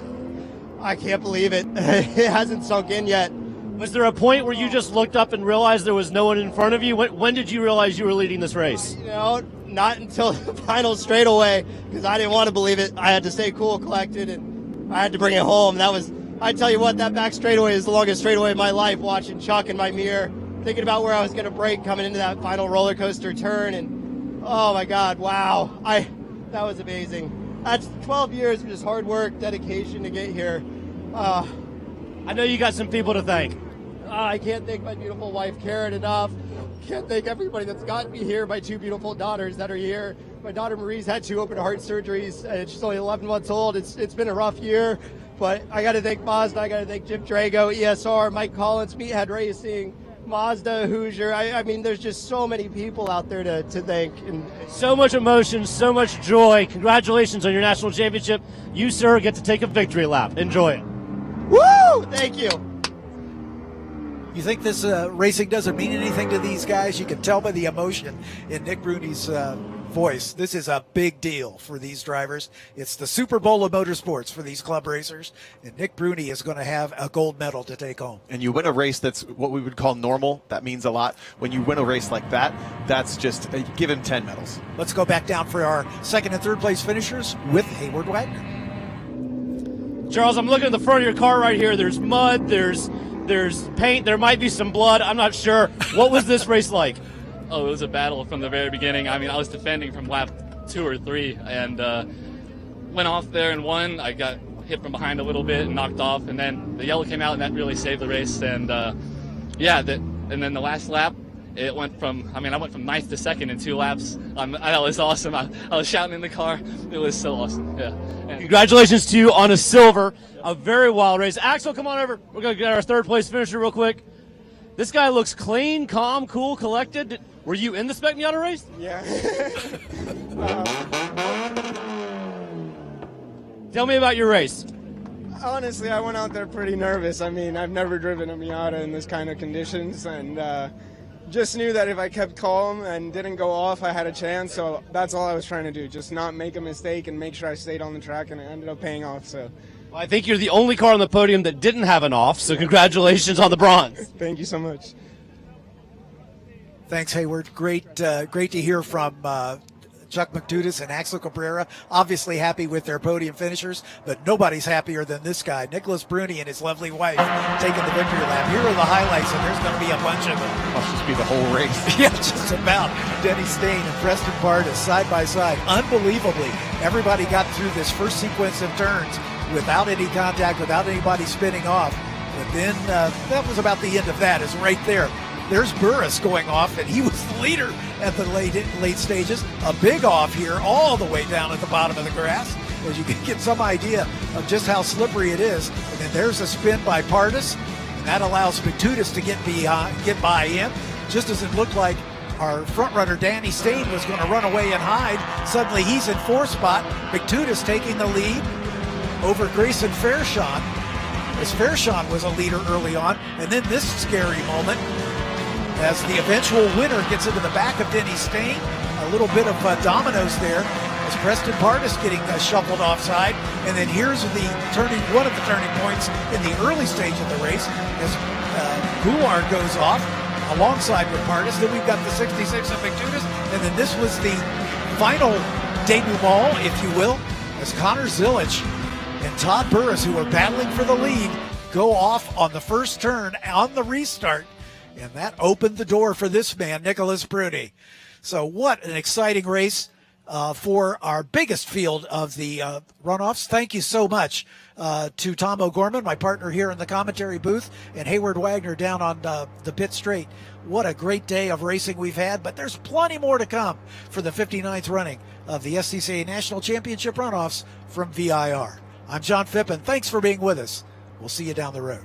I can't believe it. It hasn't sunk in yet. Was there a point where you just looked up and realized there was no one in front of you? When did you realize you were leading this race? You know, not until the final straightaway, because I didn't want to believe it. I had to stay cool, collected, and I had to bring it home. I tell you what, that back straightaway is the longest straightaway of my life, watching Chuck in my mirror, thinking about where I was going to brake coming into that final roller coaster turn, and oh my God, wow. That was amazing. That's 12 years of just hard work, dedication to get here. I know you got some people to thank. I can't thank my beautiful wife, Karen, enough. Can't thank everybody that's gotten me here, my 2 beautiful daughters that are here. My daughter Marie's had 2 open heart surgeries, and she's only 11 months old. It's been a rough year, but I got to thank Mazda. I got to thank Jim Drago, ESR, Mike Collins, Meathead Racing, Mazda, Hoosier. I mean, there's just so many people out there to thank. And so much emotion, so much joy. Congratulations on your national championship. You, sir, get to take a victory lap. Enjoy it. Woo! Thank you. You think this racing doesn't mean anything to these guys? You can tell by the emotion in Nick Bruni's voice. This is a big deal for these drivers. It's the Super Bowl of motorsports for these club racers, and Nick Bruni is going to have a gold medal to take home. And you win a race that's what we would call normal. That means a lot. When you win a race like that, that's just give him 10 medals. Let's go back down for our second and third place finishers with Hayward Wagner. Charles, I'm looking at the front of your car right here. There's mud, there's paint, there might be some blood. I'm not sure. What was this race like? Oh, it was a battle from the very beginning. I mean, I was defending from lap 2 or 3 and went off there and won. I got hit from behind a little bit and knocked off, and then the yellow came out, and that really saved the race. And and then the last lap, it went from, I went from 9th to 2nd in 2 laps. That was awesome. I was shouting in the car. It was so awesome. Yeah. Congratulations to you on a silver. A very wild race. Axel, come on over. We're going to get our third place finisher real quick. This guy looks clean, calm, cool, collected. Were you in the Spec Miata race? Yeah. Tell me about your race. Honestly, I went out there pretty nervous. I've never driven a Miata in this kind of conditions, and just knew that if I kept calm and didn't go off, I had a chance. So that's all I was trying to do, just not make a mistake and make sure I stayed on the track, and it ended up paying off. So. Well, I think you're the only car on the podium that didn't have an off, so congratulations on the bronze. Thank you so much. Thanks, Hayward. Great to hear from Chuck McTutis and Axel Cabrera. Obviously happy with their podium finishers, but nobody's happier than this guy, Nicholas Bruni, and his lovely wife taking the victory lap. Here are the highlights, and there's going to be a bunch of them. Must just be the whole race. Yeah, just about. Denny Steyn and Preston Pardis side by side. Unbelievably, everybody got through this first sequence of turns without any contact, without anybody spinning off. But then that was about the end of that. Is right there. There's Burris going off, and he was the leader at the late stages. A big off here all the way down at the bottom of the grass, as you can get some idea of just how slippery it is. And then there's a spin by Pardis, and that allows McTutis to get by him. Just as it looked like our front runner Danny Steyn was going to run away and hide, suddenly he's in 4th spot. McTutis taking the lead over Grayson Fairshon, as Fairshon was a leader early on. And then this scary moment as the eventual winner gets into the back of Denny Steyn. A little bit of dominoes there as Preston Pardis getting shuffled offside. And then here's one of the turning points in the early stage of the race as Goulart goes off alongside with Pardis. Then we've got the 66 of McTutis. And then this was the final denouement, if you will, as Connor Zilich and Todd Burris, who are battling for the lead, go off on the first turn on the restart. And that opened the door for this man, Nicholas Bruni. So what an exciting race for our biggest field of the runoffs. Thank you so much to Tom O'Gorman, my partner here in the commentary booth, and Hayward Wagner down on the pit straight. What a great day of racing we've had, but there's plenty more to come for the 59th running of the SCCA National Championship Runoffs from VIR. I'm John Phippen. Thanks for being with us. We'll see you down the road.